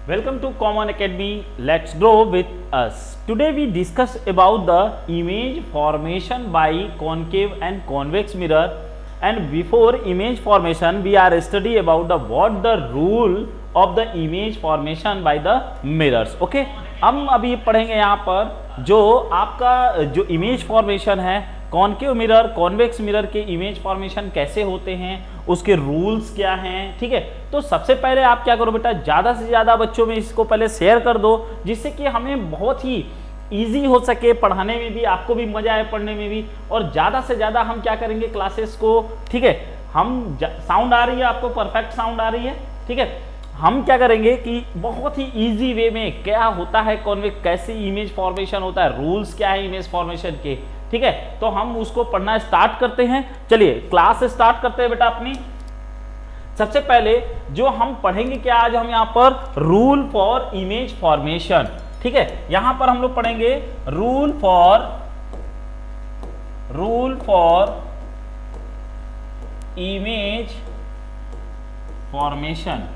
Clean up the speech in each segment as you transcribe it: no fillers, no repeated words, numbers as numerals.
Welcome to Common Academy. Let's grow with us. Today we discuss about the image formation by concave and convex mirror. And before image formation, we are study about what the rule of the image formation by the mirrors. Okay? हम अभी पढ़ेंगे यहाँ पर जो आपका जो image formation है concave mirror convex mirror के इमेज फॉर्मेशन कैसे होते हैं, उसके रूल्स क्या हैं। ठीक है, तो सबसे पहले आप क्या करो बेटा, ज़्यादा से ज़्यादा बच्चों में इसको पहले शेयर कर दो, जिससे कि हमें बहुत ही ईजी हो सके, पढ़ाने में भी आपको भी मजा आए, पढ़ने में भी। और ज़्यादा से ज़्यादा हम क्या करेंगे क्लासेस को, ठीक है, हम साउंड आ रही है आपको, परफेक्ट साउंड आ रही है, ठीक है। हम क्या करेंगे कि बहुत ही इजी वे में क्या होता है कॉन्वेक्स, कैसे इमेज फॉर्मेशन होता है, रूल्स क्या है इमेज फॉर्मेशन के, ठीक है, तो हम उसको पढ़ना स्टार्ट करते हैं। चलिए क्लास स्टार्ट करते हैं बेटा अपनी। सबसे पहले जो हम पढ़ेंगे क्या आज हम यहाँ पर, रूल फॉर इमेज फॉर्मेशन। ठीक है, यहां पर हम लोग पढ़ेंगे रूल फॉर इमेज फॉर्मेशन।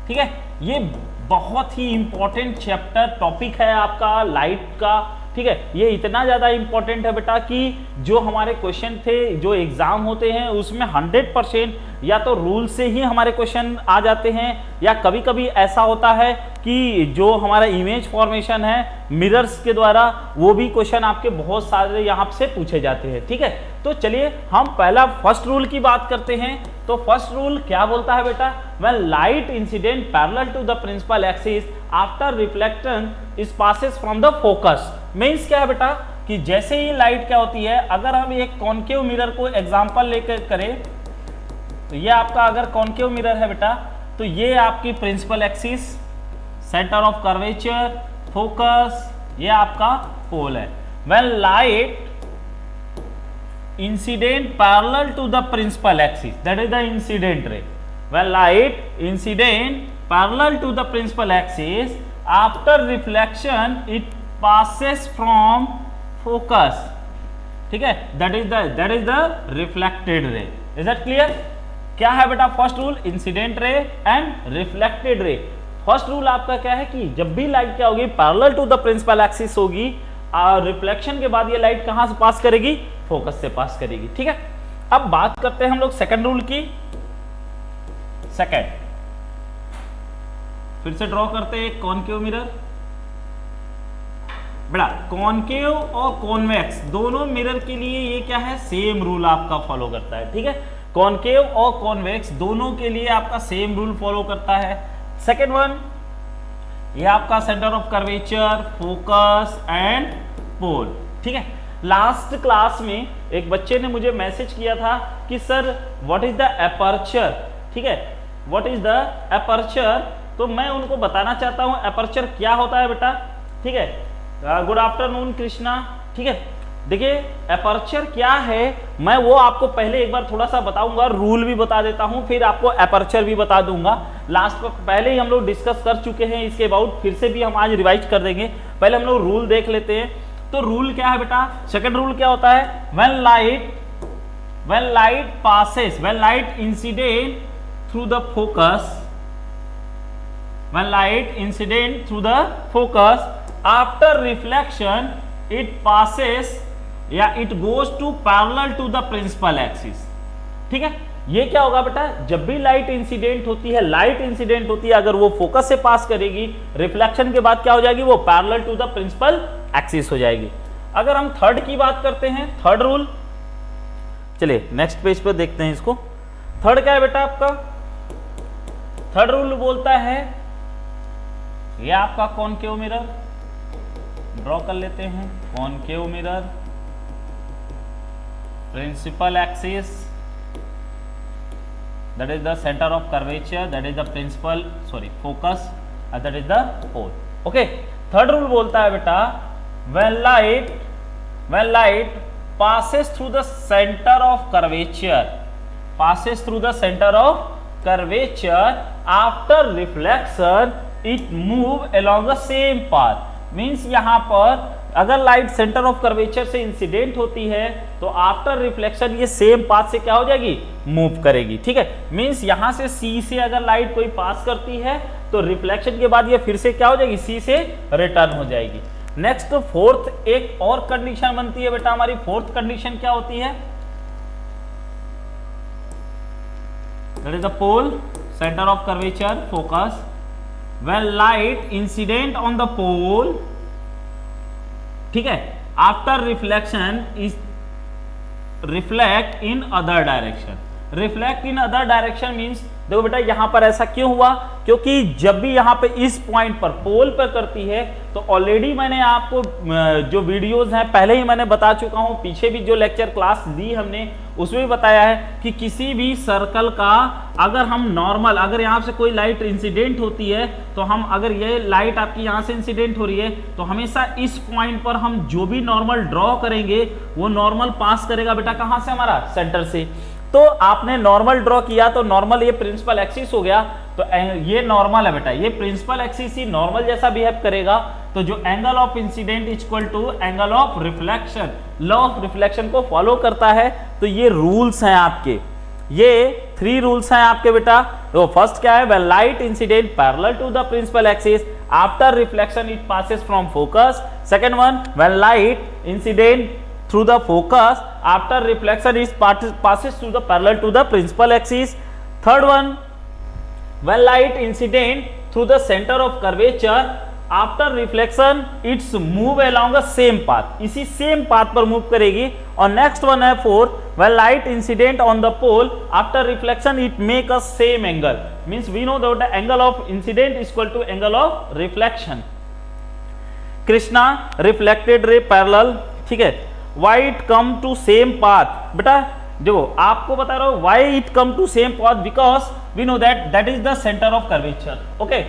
ठीक है, ये बहुत ही इंपॉर्टेंट चैप्टर टॉपिक है आपका लाइट का। ठीक है, ये इतना ज़्यादा इंपॉर्टेंट है बेटा कि जो हमारे क्वेश्चन थे, जो एग्जाम होते हैं उसमें 100% या तो रूल से ही हमारे क्वेश्चन आ जाते हैं, या कभी कभी ऐसा होता है कि जो हमारा इमेज फॉर्मेशन है मिरर्स के द्वारा, वो भी क्वेश्चन आपके बहुत सारे यहाँ से पूछे जाते हैं। ठीक है, तो चलिए हम पहला फर्स्ट रूल की बात करते हैं। तो फर्स्ट रूल क्या बोलता है बेटा, when light incident parallel to the principal axis after reflection is passes from the focus. Means क्या है बेटा कि जैसे ही लाइट क्या होती है, अगर हम एक कॉनकेव मिरर को एग्जांपल लेकर करें, तो ये आपका अगर कॉनकेव मिरर है बेटा, तो ये आपकी principal axis, centre of curvature, focus, ये आपका पोल है। When light incident parallel to the principal axis, that is the incident ray. When light incident parallel to the principal axis, after reflection it passes from focus. ठीक है, that is the reflected ray. Is that clear? क्या है बेटा first rule, incident ray and reflected ray. First rule आपका क्या है कि जब भी लाइट क्या होगी parallel to the principal axis होगी, रिफ्लेक्शन के बाद ये लाइट कहां से पास करेगी, फोकस से पास करेगी। ठीक है, अब बात करते हैं हम लोग सेकंड रूल की। सेकंड फिर से ड्रॉ करते हैं कॉनकेव मिरर। बड़ा कॉनकेव और कॉन्वेक्स दोनों मिरर के लिए ये क्या है, सेम रूल आपका फॉलो करता है। ठीक है, कॉनकेव और कॉन्वेक्स दोनों के लिए आपका सेम रूल फॉलो करता है। सेकंड वन, ये आपका centre of curvature, focus and pole. ठीक है, लास्ट क्लास में एक बच्चे ने मुझे मैसेज किया था कि sir what is the aperture. ठीक है, व्हाट इज द एपर्चर, तो मैं उनको बताना चाहता हूं एपर्चर क्या होता है बेटा। ठीक है, गुड आफ्टरनून कृष्णा। ठीक है, देखिए एपर्चर क्या है, मैं वो आपको पहले एक बार थोड़ा सा बताऊंगा, रूल भी बता देता हूं, फिर आपको एपर्चर भी बता दूंगा। लास्ट पर पहले ही हम लोग डिस्कस कर चुके हैं इसके अबाउट, फिर से भी हम आज रिवाइज कर देंगे। पहले हम लोग रूल देख लेते हैं। तो रूल क्या है बेटा, सेकंड रूल क्या होता है, when light passes, when light incident through the focus, when light incident through the focus after reflection it passes या it goes to parallel to the principal axis. ठीक है, ये क्या होगा बेटा, जब भी लाइट इंसिडेंट होती है, अगर वो फोकस से पास करेगी, रिफ्लेक्शन के बाद क्या हो जाएगी, वो parallel to the principal axis हो जाएगी। अगर हम थर्ड की बात करते हैं, थर्ड रूल, चलिए नेक्स्ट पेज पर देखते हैं इसको। थर्ड क्या है बेटा आपका, थर्ड रूल बोलता है, ये आपका कॉनकेव मिरर ड्रॉ कर लेते हैं, concave mirror, principal axis, that is the center of curvature, that is the principal focus, and that is the pole. Okay, third rule बोलता है बेटा, when light passes through the center of curvature after reflection it move along the same path. Means यहाँ पर अगर light centre of curvature से incident होती है तो आफ्टर रिफ्लेक्शन ये सेम पाथ से क्या हो जाएगी, मूव करेगी। ठीक है, मींस यहां से सी से अगर लाइट कोई पास करती है तो रिफ्लेक्शन के बाद ये फिर से क्या हो जाएगी, सी से रिटर्न हो जाएगी। नेक्स्ट फोर्थ एक और कंडीशन बनती है बेटा हमारी, फोर्थ कंडीशन क्या होती है, that is the pole centre of curvature focus when light incident on the pole, ठीक है, after reflection is reflect in other direction. Reflect in other direction means, देखो बेटा यहां पर ऐसा क्यों हुआ, क्योंकि जब भी यहां पे इस पॉइंट पर पोल पर करती है तो ऑलरेडी मैंने आपको जो वीडियोस हैं पहले ही मैंने बता चुका हूं, पीछे भी जो लेक्चर क्लास दी हमने उसमें भी बताया है कि किसी भी सर्कल का अगर हम नॉर्मल, अगर यहां से कोई लाइट इंसिडेंट होती है तो हम, अगर ये लाइट आपकी यहां से इंसिडेंट हो रही है तो हमेशा इस पॉइंट पर हम जो भी नॉर्मल ड्रॉ करेंगे वो नॉर्मल पास करेगा बेटा कहां से, हमारा सेंटर से। तो आपने नॉर्मल ड्रॉ किया तो नॉर्मल ये प्रिंसिपल एक्सिस हो गया, तो ये नॉर्मल है बेटा, ये प्रिंसिपल एक्सिस ही नॉर्मल जैसा बिहेव करेगा, तो जो angle of incidence equal to angle of reflection, law of reflection को फॉलो करता है। तो ये रूल्स हैं आपके, ये 3 रूल्स हैं आपके बेटा। तो फर्स्ट क्या है, when light incident parallel to the principal axis after reflection it passes from focus. Second one, when light incident through the focus after reflection is passes through the parallel to the principal axis. Third one, when light incident through the center of curvature after reflection it's move along the same path, इसी same path पर move करेगी। और next one है fourth, when light incident on the pole after reflection it make a same angle, means we know that the angle of incident is equal to angle of reflection। Krishna reflected ray parallel, ठीक है, why it come to same path, बेटा देखो आपको बता रहा हूं why it come to same path, because we know that is the center of curvature। Okay,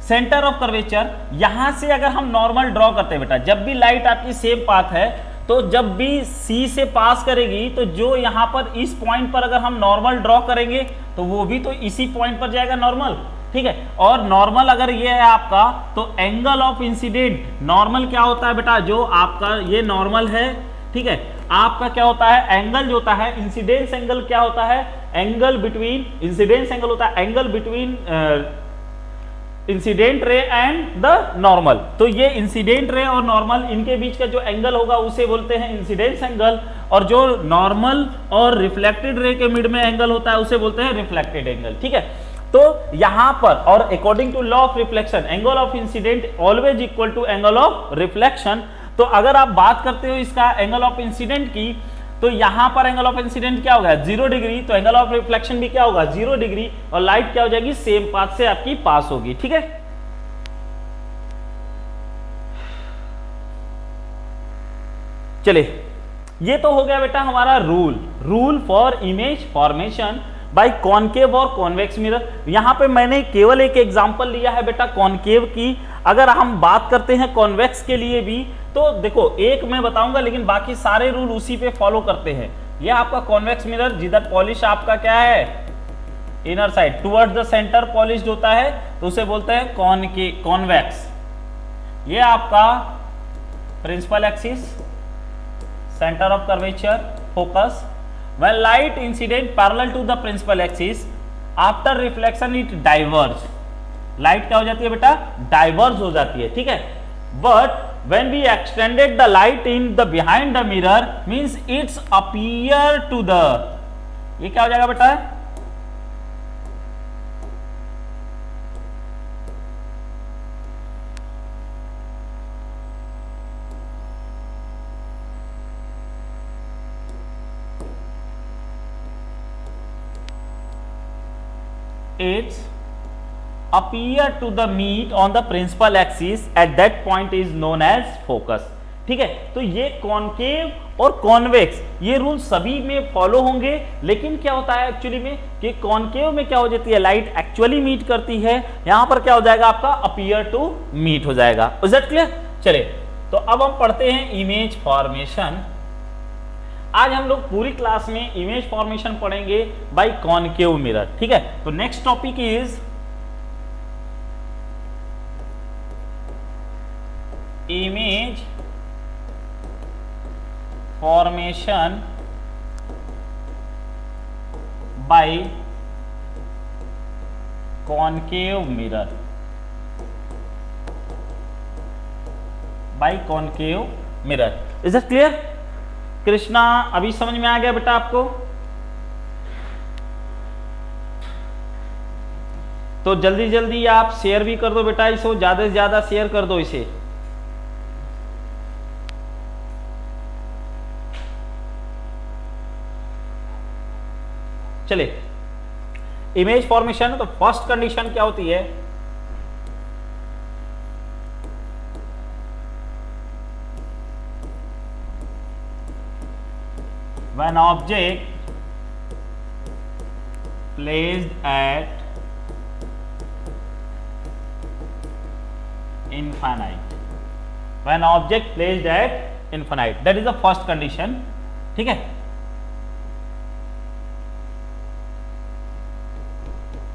centre of curvature, यहां से अगर हम नॉर्मल ड्रॉ करते हैं बेटा, जब भी लाइट आपकी सेम पाथ है तो जब भी सी से पास करेगी तो जो यहां पर इस पॉइंट पर अगर हम नॉर्मल ड्रॉ करेंगे तो वो भी तो इसी पॉइंट पर जाएगा नॉर्मल, ठीक है। और नॉर्मल अगर ये है आपका तो एंगल ऑफ इंसिडेंट, नॉर्मल क्या होता है बेटा, जो आपका ये नॉर्मल है, ठीक है, आपका क्या होता है एंगल जो होता है, इंसिडेंस एंगल क्या होता है, एंगल बिटवीन, इंसिडेंस एंगल होता है angle between incident ray and the normal. तो ये इंसिडेंट रे और नॉर्मल इनके बीच का जो एंगल होगा उसे बोलते हैं इंसिडेंस एंगल, और जो नॉर्मल और रिफ्लेक्टेड रे के मिड में एंगल होता है उसे बोलते हैं रिफ्लेक्टेड एंगल, ठीक है। तो यहां पर, और according to law of reflection angle of incidence always equal to angle of reflection. तो अगर आप बात करते हो इसका एंगल ऑफ इंसिडेंट की, तो यहां पर एंगल ऑफ इंसिडेंट क्या होगा 0 डिग्री, तो एंगल ऑफ रिफ्लेक्शन भी क्या होगा 0 डिग्री, और लाइट क्या हो जाएगी सेम पाथ से आपकी पास होगी, ठीक है। चलिए, ये तो हो गया बेटा हमारा rule for image formation by concave और कॉन्वेक्स मिरर। यहां पे मैंने केवल एक एग्जांपल लिया है बेटा कॉनकेव की, अगर हम बात करते हैं कॉन्वेक्स के लिए भी तो देखो एक मैं बताऊंगा, लेकिन बाकी सारे रूल उसी पे फॉलो करते हैं। ये आपका कॉन्वेक्स मिरर जिधर पॉलिश आपका क्या है inner side towards the centre polished होता है तो उसे बोलते हैं कॉन्वेक्स। ये आपका principal axis, centre of curvature, focus, when light incident parallel to the principal axis after reflection it diverge, light क्या हो जाती है बेटा डाइवर्ज हो जाती है, ठीक है। But when we extended the light in the behind the mirror means it's appear to the, ये क्या हो जाएगा बेटा it's appear to the meet on the principal axis at that point is known as focus, ठीक है। तो ये concave और कॉन्वेक्स ये रूल सभी में फॉलो होंगे, लेकिन क्या होता है एक्चुअली में कि कॉनकेव में क्या हो जाती है लाइट एक्चुअली मीट करती है, यहां पर क्या हो जाएगा आपका अपीयर टू मीट हो जाएगा। Is that clear? चलिए, तो अब हम पढ़ते हैं इमेज फॉर्मेशन। आज हम लोग पूरी क्लास में इमेज फॉर्मेशन पढ़ेंगे बाय कॉनकेव मिरर, ठीक है। तो next topic is image formation by concave mirror. By concave mirror. Is that clear? Krishna अभी समझ में आ गया बेटा आपको? तो जल्दी जल्दी आप शेयर भी कर दो बेटा, इसको ज्यादा से ज्यादा शेयर कर दो इसे। चले, इमेज फॉर्मेशन, तो फर्स्ट कंडीशन क्या होती है? When object placed at infinite, when object placed at infinite, that is the first condition, ठीक है?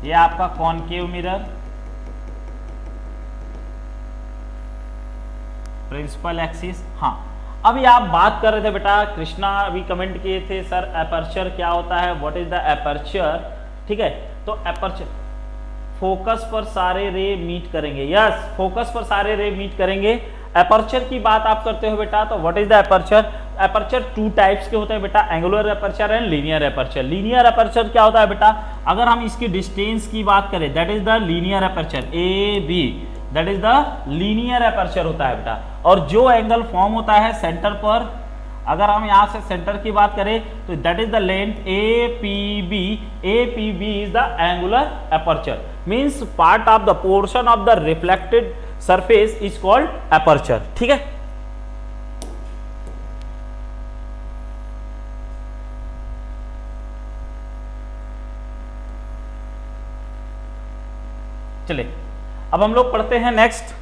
ये आपका कॉनकेव मिरर, प्रिंसिपल एक्सिस। हाँ, अभी आप बात कर रहे थे बेटा, कृष्णा अभी कमेंट किए थे सर एपर्चर क्या होता है, व्हाट इज द एपर्चर, ठीक है? तो एपर्चर फोकस पर सारे रे मीट करेंगे, यस, फोकस पर सारे रे मीट करेंगे। एपर्चर की बात आप करते हो बेटा, तो what is the aperture? Aperture two types के होते हैं बेटा, angular aperture and linear aperture. Linear aperture क्या होता है बेटा? अगर हम इसकी डिस्टेंस की बात करें, that is the linear aperture, A B, that is the linear aperture होता है बेटा। और जो एंगल फॉर्म होता है सेंटर पर, अगर हम यहां से सेंटर की बात करें तो that is the length A P B. A P B is the angular aperture, means part of the portion of the reflected surface is called aperture, ठीक है? चले, अब हम लोग पढ़ते हैं next.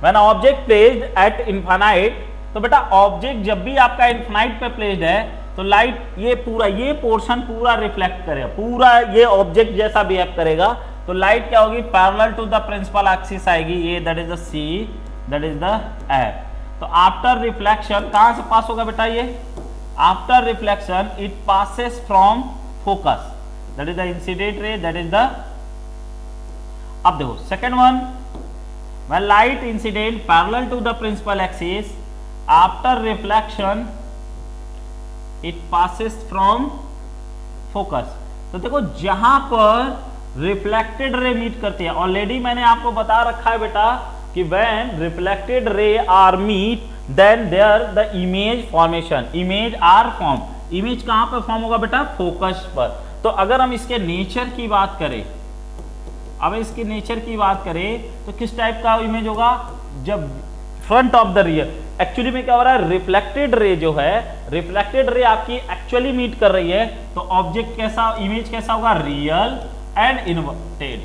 When object placed at infinite, तो बेटा ऑब्जेक्ट जब भी आपका इनफाइनाइट पे प्लेस्ड है तो लाइट ये पूरा, ये पोर्शन पूरा रिफ्लेक्ट करेगा, पूरा ये ऑब्जेक्ट जैसा बिहेव करेगा, तो लाइट क्या होगी? Parallel to the principal axis आएगी, ये that is the C, that is the F. तो आफ्टर रिफ्लेक्शन कहां से पास होगा बेटा? ये after reflection it passes from focus, that is the incident ray, that is the. अब देखो second one, when light incident parallel to the principal axis, after reflection it passes from focus। तो देखो जहां पर reflected ray meet करती है, already मैंने आपको बता रखा है बेटा कि when reflected ray are meet then there the image formation, image are form। Image कहां पर फॉर्म होगा बेटा? फोकस पर। तो अगर हम इसके नेचर की बात करें, अब इसकी नेचर की बात करें तो किस टाइप का इमेज होगा? जब front of the rear, actually में क्या हो रहा है? रिफ्लेक्टेड रे जो है, रिफ्लेक्टेड रे आपकी एक्चुअली मीट कर रही है, तो ऑब्जेक्ट कैसा, इमेज कैसा होगा? Real and inverted.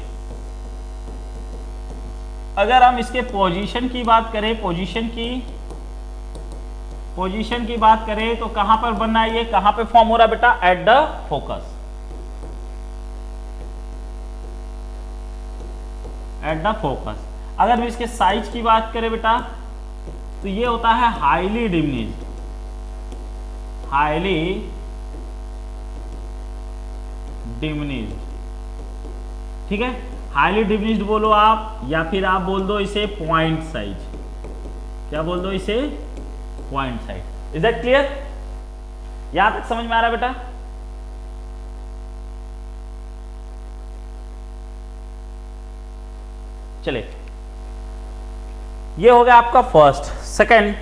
अगर हम इसके पोजीशन की बात करें, पोजीशन की बात करें तो कहां पर बनना है? ये कहां पे फॉर्म हो रहा है बेटा? At the focus, at the focus. अगर हम इसके साइज की बात करें बेटा तो ये होता है हाईली डिमिनिश्ड, हाईली डिमिनिश्ड, ठीक है? हाईली डिमिनिश्ड बोलो आप, या फिर आप बोल दो इसे पॉइंट साइज। क्या बोल दो इसे? Point size. Is that clear? यहां तक समझ में आ रहा है बेटा? चले, ये हो गया आपका first. Second,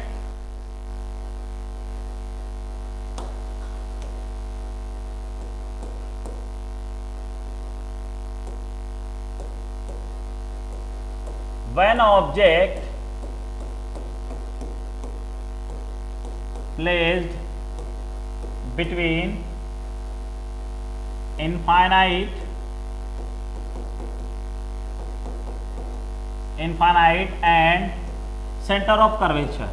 when object placed between infinite and center of curvature,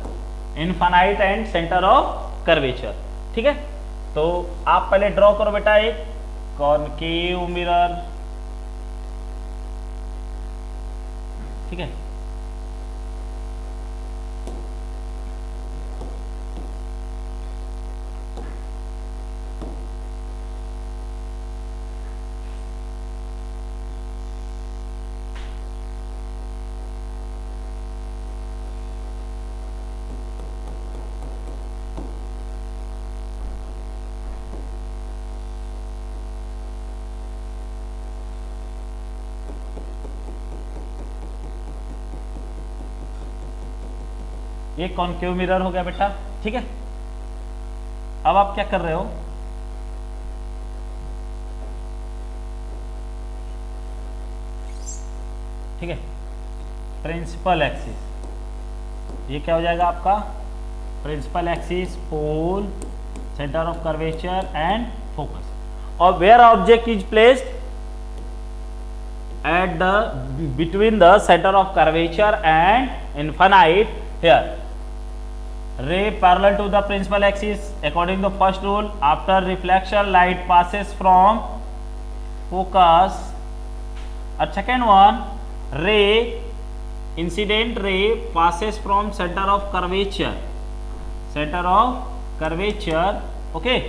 infinite and center of curvature, ठीक है? तो आप पहले ड्रॉ करो बेटा एक कॉनकेव मिरर, ठीक है? ये कॉन्केव मिरर हो गया बेटा, ठीक है। अब आप क्या कर रहे हो, ठीक है, प्रिंसिपल एक्सिस, ये क्या हो जाएगा आपका principal axis, pole, centre of curvature and focus. और where object is placed at the between the center of curvature and infinite here. Ray parallel to the principal axis according to the first rule. After reflection, light passes from focus. A second one, ray, incident ray passes from center of curvature. Center of curvature, okay.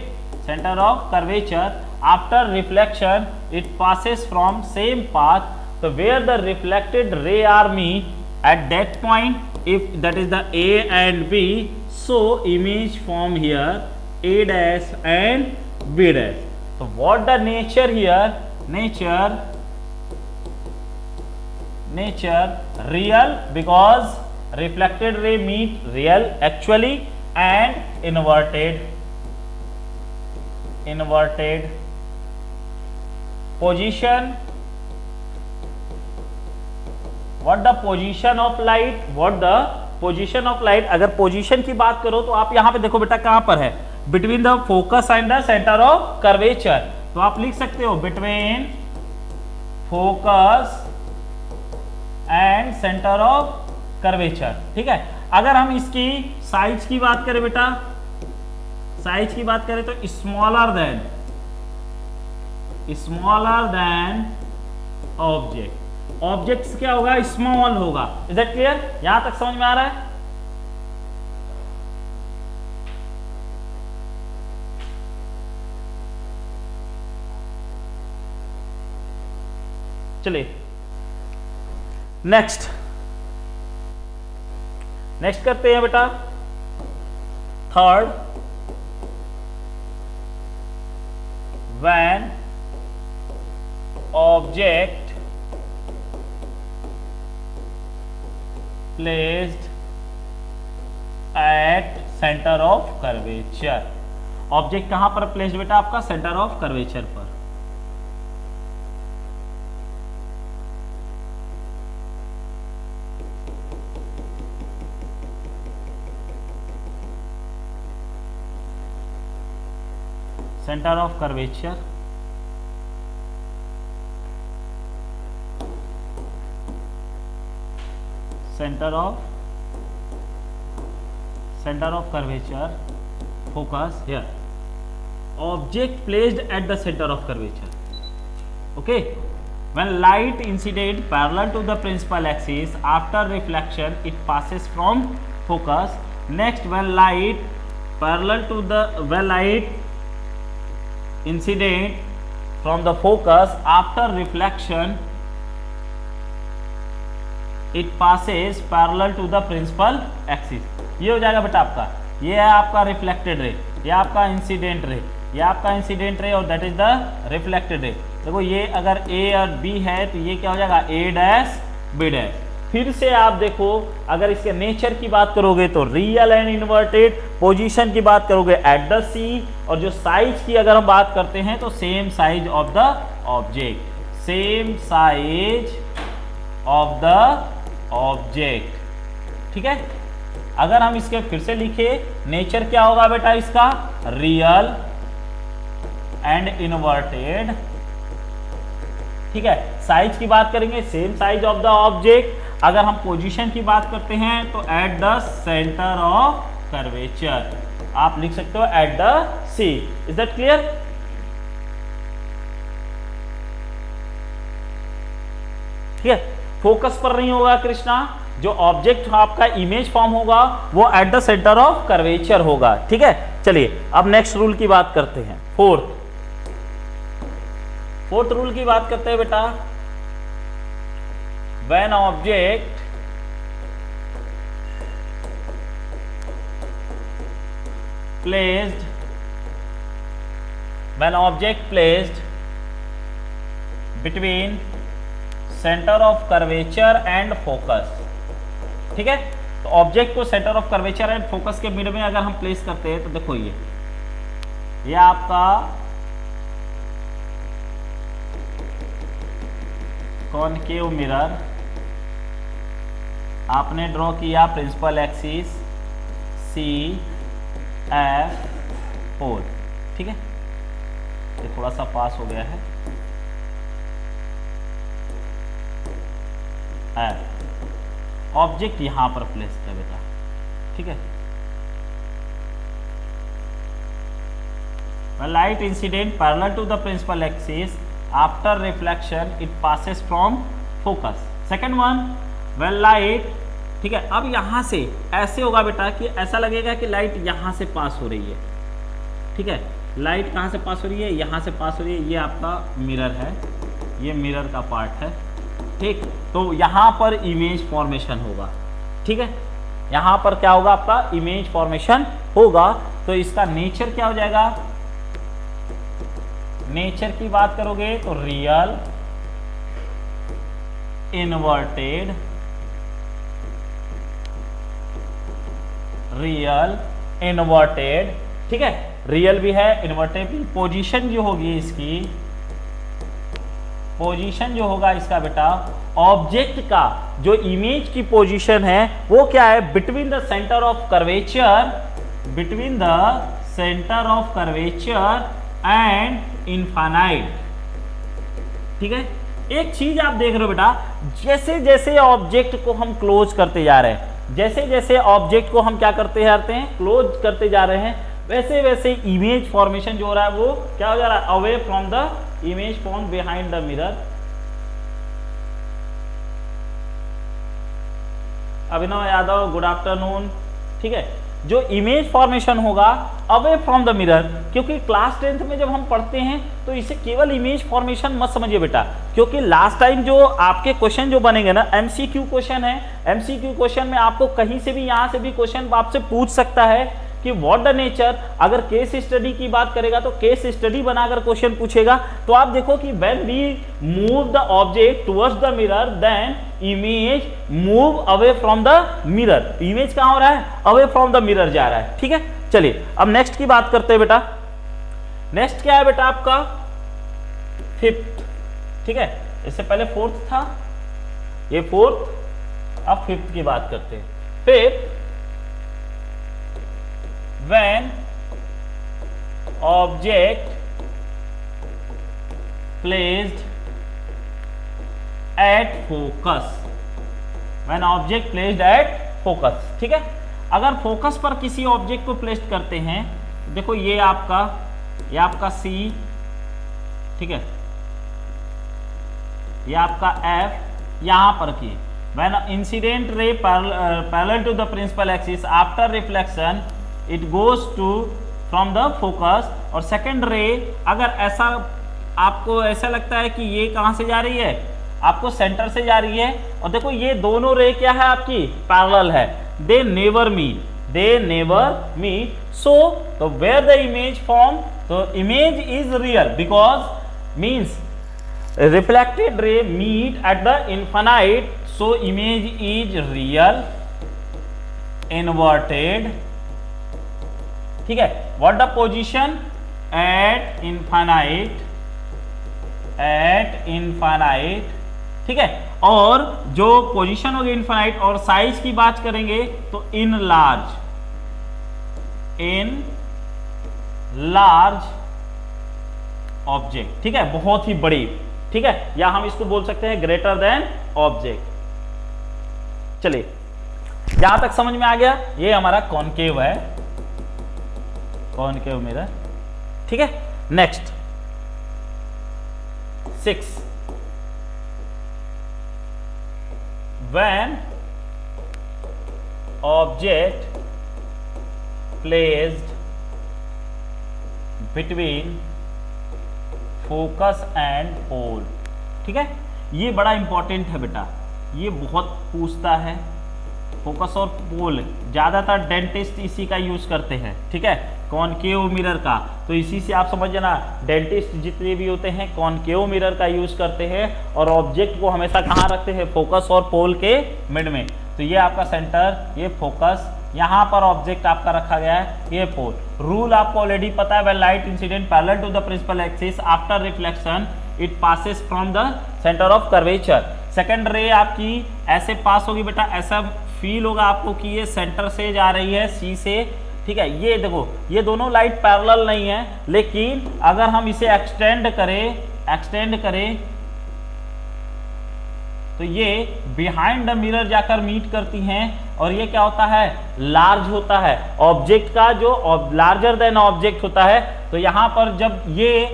Center of curvature. After reflection, it passes from same path. So where the reflected ray are meet at that point, if that is the A and B, so image form here A dash and B dash. So what the nature here? Nature real, because reflected ray meet real actually, and inverted position. What the position of light? अगर position की बात करो तो आप यहां पे देखो बेटा कहां पर है, between the focus and the centre of curvature. तो आप लिख सकते हो between focus and centre of curvature, ठीक है। अगर हम इसकी साइज की बात करें बेटा, साइज की बात करें तो स्मॉलर देन ऑब्जेक्ट क्या होगा, स्मॉल होगा। Is that clear? यहां तक समझ में आ रहा है? चलिए नेक्स्ट करते हैं बेटा third, when object placed at center of curvature। Object कहां पर प्लेस्ड बेटा आपका, सेंटर ऑफ कर्वेचर पर। Centre of curvature, centre of curvature, focus here, object placed at the centre of curvature, okay. When light incident parallel to the principal axis, after reflection it passes from focus. Next, when light parallel to the light incident from the focus, after reflection it passes parallel to the principal axis। ये हो जाएगा बेटा आपका, ये है आपका reflected ray, ये आपका इंसिडेंट रे, ये आपका इंसिडेंट रे और that is the reflected ray. देखो ये अगर A और B है तो ये क्या हो जाएगा A डैश B डैश। फिर से आप देखो अगर इसके नेचर की बात करोगे तो रियल एंड इन्वर्टेड, पोजीशन की बात करोगे एट द सी, और जो साइज की अगर हम बात करते हैं तो same size of the object, same size of the object, ठीक है। अगर हम इसके फिर से लिखे, नेचर क्या होगा बेटा इसका, रियल एंड इन्वर्टेड, ठीक है। साइज की बात करेंगे same size of the object. अगर हम पोजीशन की बात करते हैं तो at the centre of curvature, आप लिख सकते हो at the C. Is that clear? ठीक है, फोकस पर नहीं होगा कृष्णा, जो ऑब्जेक्ट आपका इमेज फॉर्म होगा वो eight the centre of curvature होगा, ठीक है। चलिए अब नेक्स्ट रूल की बात करते हैं, फोर्थ रूल की बात करते हैं बेटा। When object placed between center of curvature and focus, ठीक है। तो ऑब्जेक्ट को centre of curvature and focus के मिड में अगर हम प्लेस करते हैं तो देखो ये आपका कॉनकेव मिरर आपने ड्रॉ किया प्रिंसिपल एक्सिस सी एफ पोल, ठीक है। ये थोड़ा सा पास हो गया है एफ, ऑब्जेक्ट यहां पर प्लेस किया बेटा, ठीक है। Light incident parallel to the principal axis after reflection it passes from focus. Second one, when light, ठीक है। अब यहां से ऐसे होगा बेटा कि ऐसा लगेगा कि लाइट यहां से पास हो रही है, ठीक है। लाइट कहां से पास हो रही है? यहां से पास हो रही है। ये आपका मिरर है, ये मिरर का पार्ट है, ठीक। तो यहां पर इमेज फॉर्मेशन होगा, ठीक है। यहां पर क्या होगा? आपका इमेज फॉर्मेशन होगा। तो इसका नेचर क्या हो जाएगा? नेचर की बात करोगे तो रियल इन्वर्टेड, रियल इन्वर्टेड, ठीक है। रियल भी है, इन्वर्टेड भी। पोजीशन जो होगी इसकी, पोजीशन जो होगा इसका बेटा, ऑब्जेक्ट का जो इमेज की पोजीशन है वो क्या है? Between the centre of curvature, between the centre of curvature and infinite, ठीक है। एक चीज आप देख रहे हो बेटा, जैसे जैसे ऑब्जेक्ट को हम क्लोज करते जा रहे हैं, जैसे जैसे ऑब्जेक्ट को हम क्या करते जाते हैं? क्लोज करते जा रहे हैं, वैसे वैसे इमेज फॉर्मेशन जो हो रहा है वो क्या हो जा रहा है? Away from the image form behind the mirror. Abhinav Yadav, good afternoon, ठीक है। जो इमेज फॉर्मेशन होगा अवे फ्रॉम द मिरर, क्योंकि क्लास 10th में जब हम पढ़ते हैं तो इसे केवल इमेज फॉर्मेशन मत समझिए बेटा, क्योंकि लास्ट टाइम जो आपके क्वेश्चन जो बनेंगे ना, एमसीक्यू क्वेश्चन है। एमसीक्यू क्वेश्चन में आपको कहीं से भी, यहां से भी क्वेश्चन आपसे पूछ सकता है कि व्हाट द नेचर। अगर केस स्टडी की बात करेगा तो केस स्टडी बनाकर क्वेश्चन पूछेगा। तो आप देखो कि when we move the object towards the mirror then image move away from the mirror. Image कहां हो रहा है? अवे फ्रॉम द मिरर जा रहा है, ठीक है। चलिए अब नेक्स्ट की बात करते हैं बेटा। नेक्स्ट क्या है बेटा? आपका फिफ्थ, ठीक है। इससे पहले फोर्थ था, ये फोर्थ, अब फिफ्थ की बात करते हैं। Fifth, when object placed at focus, when object placed at focus, ठीक है। अगर फोकस पर किसी ऑब्जेक्ट को प्लेस करते हैं, देखो ये आपका C, ठीक है, ये आपका F यहां पर की। when incident ray parallel to the principal axis after reflection it goes to from the focus, और सेकेंड रे अगर ऐसा आपको ऐसा लगता है कि ये कहां से जा रही है? आपको सेंटर से जा रही है। और देखो ये दोनों रे क्या है? आपकी पैरेलल है, they never meet, they never meet. So तो वेयर द इमेज फॉर्म, तो image is real because means reflected ray meet at the infinite, so image is real inverted, ठीक है। What the position? At infinite, at infinite, ठीक है। और जो position होगी infinite, और साइज की बात करेंगे तो in large, in large object, ठीक है, बहुत ही बड़ी, ठीक है। या हम इसको बोल सकते हैं ग्रेटर देन ऑब्जेक्ट। चलिए यहां तक समझ में आ गया। ये हमारा कॉनकेव है, कॉनकेव मिरर, ठीक है। Next 6, when object placed between focus and pole, ठीक है। ये बड़ा इंपॉर्टेंट है बेटा, ये बहुत पूछता है। फोकस और पोल ज्यादातर डेंटिस्ट इसी का यूज करते हैं, ठीक है, कॉनकेव मिरर का। तो इसी से आप समझ जाना, डेंटिस्ट जितने भी होते हैं कॉनकेव मिरर का यूज करते हैं, और ऑब्जेक्ट को हमेशा कहाँ रखते हैं? फोकस और पोल के मिड में। तो ये आपका सेंटर, ये फोकस, यहाँ पर ऑब्जेक्ट आपका रखा गया है, ये पोल। रूल आपको ऑलरेडी पता है, when light incident parallel to the principal axis after reflection it passes from the centre of curvature. Second ray आपकी ऐसे पास होगी बेटा, ऐसा फील होगा आपको कि ये सेंटर से जा रही है सी से, ठीक है। ये देखो ये दोनों लाइट पैरेलल नहीं है, लेकिन अगर हम इसे एक्सटेंड करें तो ये बिहाइंड द मिरर जाकर मीट करती हैं, और ये क्या होता है, लार्ज होता है। ऑब्जेक्ट का जो लार्जर देन ऑब्जेक्ट होता है, तो यहां पर जब ये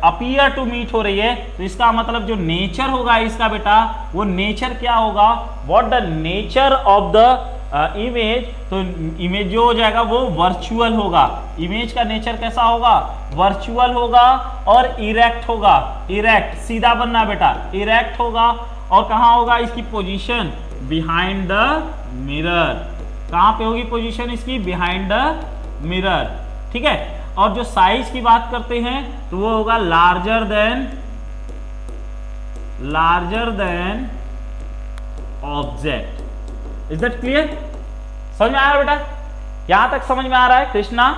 अपीयर टू मीट हो रही है, तो इसका मतलब जो नेचर होगा इसका बेटा, वो नेचर क्या होगा, what the nature of the image, तो इमेज जो हो जाएगा वो वर्चुअल होगा। इमेज का नेचर कैसा होगा, वर्चुअल होगा और इरेक्ट होगा। इरेक्ट सीधा बनना बेटा, इरेक्ट होगा, और कहाँ होगा इसकी पोजीशन, बिहाइंड द मिरर। कहाँ पे होगी पोजीशन इसकी, बिहाइंड द मिरर, ठीक है। और जो साइज की बात करते हैं तो वो होगा larger than object. Is that clear? समझ में आ रहा है बेटा? यहां तक समझ में आ रहा है कृष्णा?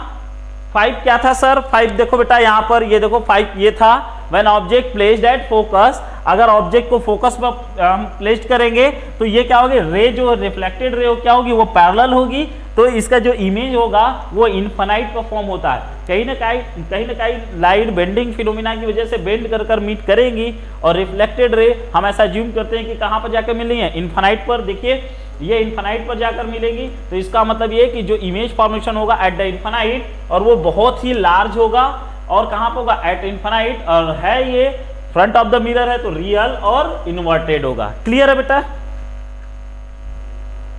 5 क्या था सर? 5 देखो बेटा, यहां पर ये देखो 5 ये था, when object placed at focus. अगर ऑब्जेक्ट को फोकस पर हम प्लेस्ड करेंगे तो ये क्या होगी, रे जो रिफ्लेक्टेड रे क्या होगी, वो पैरेलल होगी, तो इसका जो इमेज होगा वो इनफाइनाइट पर फॉर्म होता है। कहीं ना कहीं लाइट बेंडिंग फिनोमिना की वजह से बेंड कर मीट करेंगी, और रिफ्लेक्टेड रे हम ऐसा ज्यूम करते हैं कि कहाँ पर जाकर मिल रही है, इनफाइनाइट पर। देखिए ये इनफाइनाइट पर जाकर मिलेगी, तो इसका मतलब ये कि जो इमेज फॉर्मेशन होगा एट द इनफाइनाइट, और वो बहुत ही लार्ज होगा, और कहाँ पर होगा, एट इनफाइनाइट, और है ये फ्रंट ऑफ द मिरर है, तो रियल और इन्वर्टेड होगा। क्लियर है बेटा?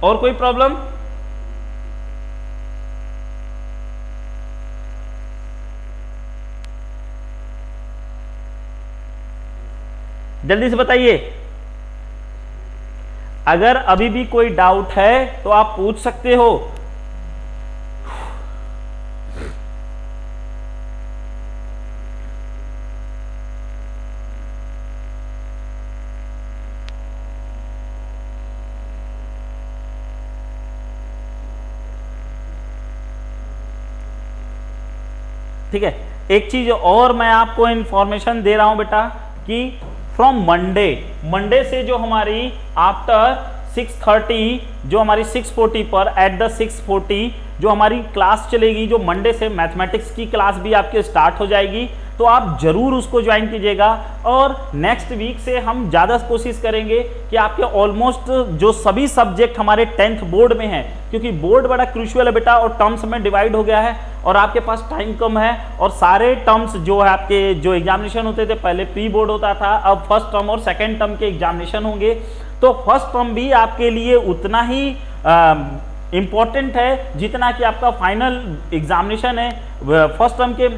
और कोई प्रॉब्लम? जल्दी से बताइए, अगर अभी भी कोई डाउट है तो आप पूछ सकते हो। ठीक है, एक चीज और मैं आपको इंफॉर्मेशन दे रहा हूं बेटा कि फ्रॉम मंडे से जो हमारी आफ्टर 6:30, जो हमारी 6:40 पर एट द 6:40 जो हमारी क्लास चलेगी, जो मंडे से मैथमेटिक्स की क्लास भी आपके स्टार्ट हो जाएगी, तो आप जरूर उसको ज्वाइन कीजिएगा। और नेक्स्ट वीक से हम ज़्यादा कोशिश करेंगे कि आपके ऑलमोस्ट जो सभी सब्जेक्ट हमारे 10th बोर्ड में हैं, क्योंकि बोर्ड बड़ा क्रूशियल है बेटा, और टर्म्स में डिवाइड हो गया है, और आपके पास टाइम कम है, और सारे टर्म्स जो है आपके जो एग्जामिनेशन होते थे, पहले प्री बोर्ड होता था, अब फर्स्ट टर्म और सेकेंड टर्म के एग्जामिनेशन होंगे, तो फर्स्ट टर्म भी आपके लिए उतना ही इम्पॉर्टेंट है जितना कि आपका फाइनल एग्जामिनेशन है। फर्स्ट टर्म के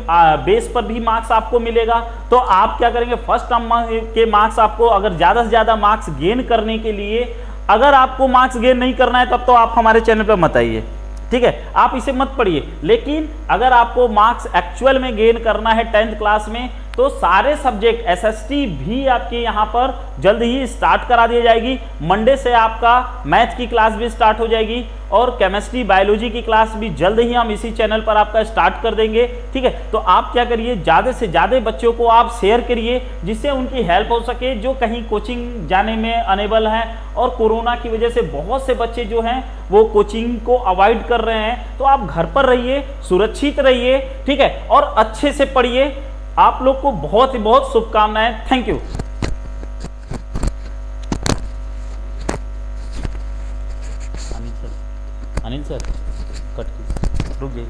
बेस पर भी मार्क्स आपको मिलेगा, तो आप क्या करेंगे, फर्स्ट टर्म के मार्क्स आपको अगर ज़्यादा से ज़्यादा मार्क्स गेन करने के लिए, अगर आपको मार्क्स गेन नहीं करना है तब तो आप हमारे चैनल पर मत आइए, ठीक है, आप इसे मत पढ़िए। लेकिन अगर आपको मार्क्स एक्चुअल में गेन करना है 10th क्लास में, तो सारे सब्जेक्ट एसएसटी भी आपके यहाँ पर जल्द ही स्टार्ट करा दी जाएगी। मंडे से आपका मैथ की क्लास भी स्टार्ट हो जाएगी, और केमिस्ट्री बायोलॉजी की क्लास भी जल्द ही हम इसी चैनल पर आपका स्टार्ट कर देंगे, ठीक है। तो आप क्या करिए, ज़्यादा से ज़्यादा बच्चों को आप शेयर करिए, जिससे उनकी हेल्प हो सके, जो कहीं कोचिंग जाने में अनेबल हैं, और कोरोना की वजह से बहुत से बच्चे जो हैं वो कोचिंग को अवॉइड कर रहे हैं। तो आप घर पर रहिए, सुरक्षित रहिए, ठीक है, और अच्छे से पढ़िए। आप लोग को बहुत ही बहुत शुभकामनाएं। Thank you. Anil sir cut रुक जाइए।